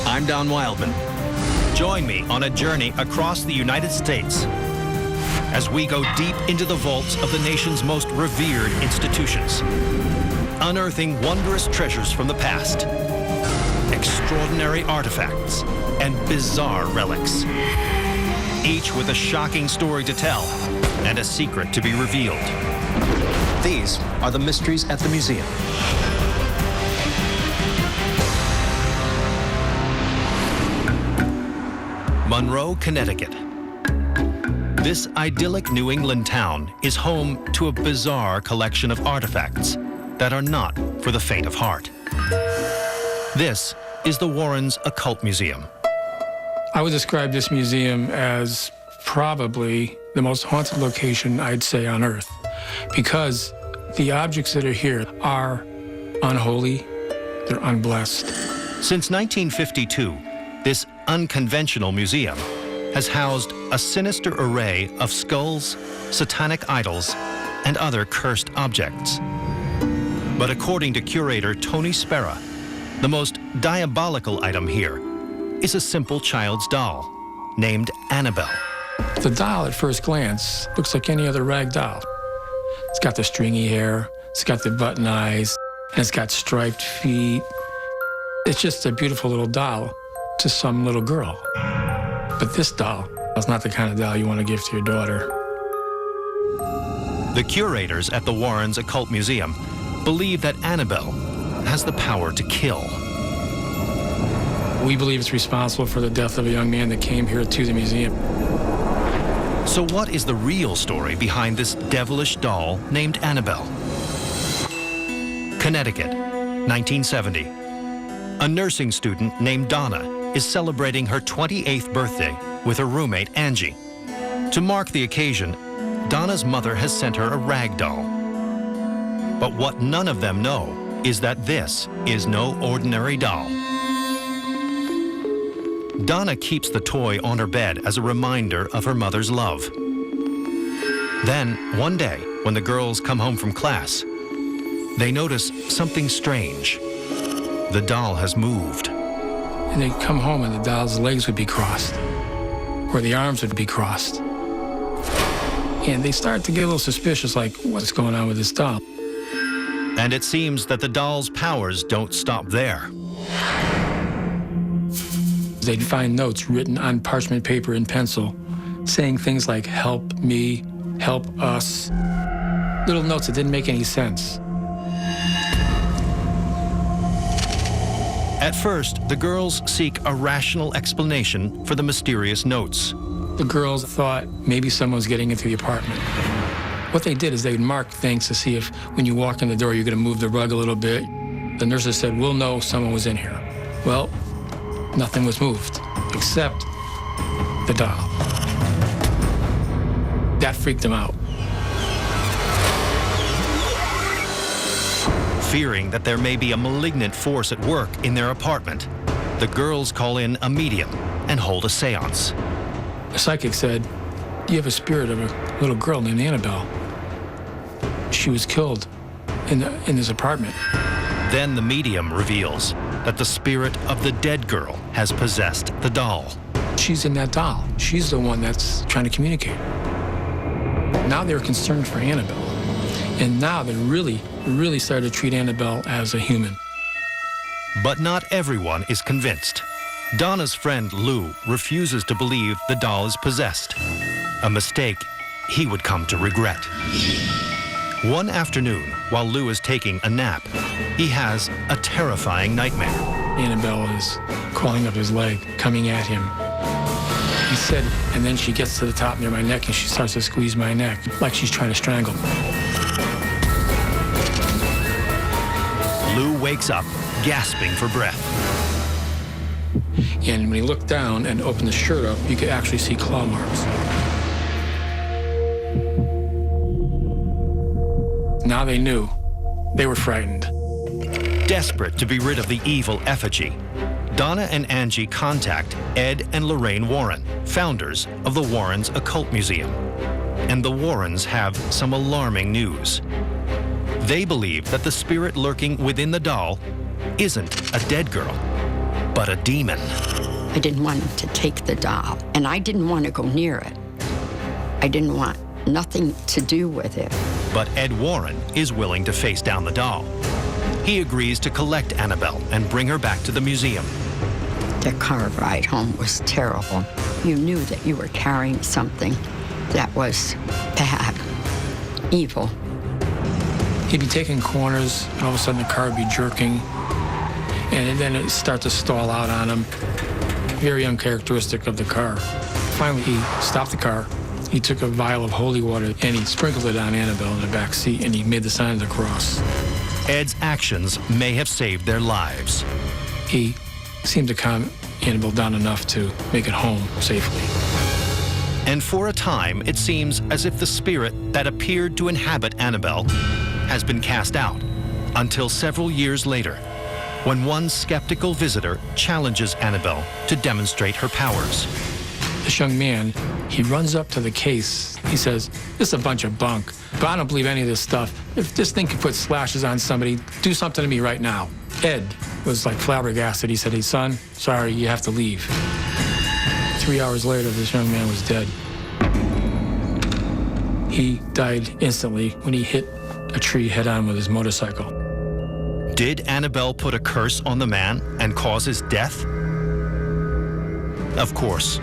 I'm Don Wildman. Join me on a journey across the United States as we go deep into the vaults of the nation's most revered institutions, unearthing wondrous treasures from the past, extraordinary artifacts, and bizarre relics, each with a shocking story to tell and a secret to be revealed. These are the mysteries at the museum. Monroe, Connecticut. This idyllic New England town is home to a bizarre collection of artifacts that are not for the faint of heart. This is the Warrens' Occult Museum. I would describe this museum as probably the most haunted location, I'd say, on Earth, because the objects that are here are unholy, they're unblessed. Since 1952, this unconventional museum has housed a sinister array of skulls, satanic idols, and other cursed objects. But according to curator Tony Spera, the most diabolical item here is a simple child's doll named Anabelle. The doll, at first glance, looks like any other rag doll. It's got the stringy hair, it's got the button eyes, and it's got striped feet. It's just a beautiful little doll to some little girl. But this doll is not the kind of doll you want to give to your daughter. The curators at the Warrens' Occult Museum believe that Anabelle has the power to kill. We believe it's responsible for the death of a young man that came here to the museum. So what is the real story behind this devilish doll named Anabelle? Connecticut, 1970. A nursing student named Donna is celebrating her 28th birthday with her roommate, Angie. To mark the occasion, Donna's mother has sent her a rag doll. But what none of them know is that this is no ordinary doll. Donna keeps the toy on her bed as a reminder of her mother's love. Then, one day, when the girls come home from class, they notice something strange. The doll has moved. And they'd come home and the doll's legs would be crossed, or the arms would be crossed. And they start to get a little suspicious, like, what's going on with this doll? And it seems that the doll's powers don't stop there. They'd find notes written on parchment paper in pencil, saying things like, help me, help us. Little notes that didn't make any sense. At first, the girls seek a rational explanation for the mysterious notes. The girls thought maybe someone's getting into the apartment. What they did is they'd mark things to see if when you walk in the door, you're gonna move the rug a little bit. The nurses said, we'll know someone was in here. Well, nothing was moved, except the doll. That freaked them out. Fearing that there may be a malignant force at work in their apartment, the girls call in a medium and hold a seance. The psychic said, you have a spirit of a little girl named Anabelle. She was killed in this apartment. Then the medium reveals that the spirit of the dead girl has possessed the doll. She's in that doll. She's the one that's trying to communicate. Now they're concerned for Anabelle. And now they really started to treat Anabelle as a human. But not everyone is convinced. Donna's friend Lou refuses to believe the doll is possessed, a mistake he would come to regret. One afternoon, while Lou is taking a nap, he has a terrifying nightmare. Anabelle is crawling up his leg, coming at him. He said, and then she gets to the top near my neck and she starts to squeeze my neck like she's trying to strangle me. Lou wakes up, gasping for breath. And when he looked down and opened the shirt up, you could actually see claw marks. Now they knew. They were frightened. Desperate to be rid of the evil effigy, Donna and Angie contact Ed and Lorraine Warren, founders of the Warrens' Occult Museum. And the Warrens have some alarming news. They believe that the spirit lurking within the doll isn't a dead girl, but a demon. I didn't want him to take the doll, and I didn't want to go near it. I didn't want nothing to do with it. But Ed Warren is willing to face down the doll. He agrees to collect Anabelle and bring her back to the museum. The car ride home was terrible. You knew that you were carrying something that was bad, evil. He'd be taking corners, and all of a sudden the car would be jerking, and then it'd start to stall out on him. Very uncharacteristic of the car. Finally, he stopped the car. He took a vial of holy water, and he sprinkled it on Anabelle in the back seat, and he made the sign of the cross. Ed's actions may have saved their lives. He seemed to calm Anabelle down enough to make it home safely. And for a time, it seems as if the spirit that appeared to inhabit Anabelle has been cast out, until several years later, when one skeptical visitor challenges Anabelle to demonstrate her powers. This young man, he runs up to the case. He says, "This is a bunch of bunk, but I don't believe any of this stuff. If this thing can put slashes on somebody, do something to me right now." Ed was like flabbergasted. He said, "Hey, son, sorry, you have to leave." 3 hours later, this young man was dead. He died instantly when he hit a tree head-on with his motorcycle. Did Anabelle put a curse on the man and cause his death? Of course,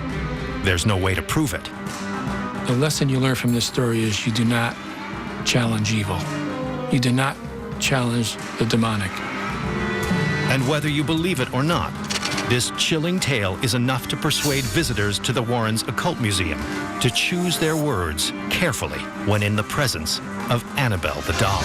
there's no way to prove it. The lesson you learn from this story is you do not challenge evil. You do not challenge the demonic. And whether you believe it or not, this chilling tale is enough to persuade visitors to the Warrens' Occult Museum to choose their words carefully when in the presence of Anabelle the doll.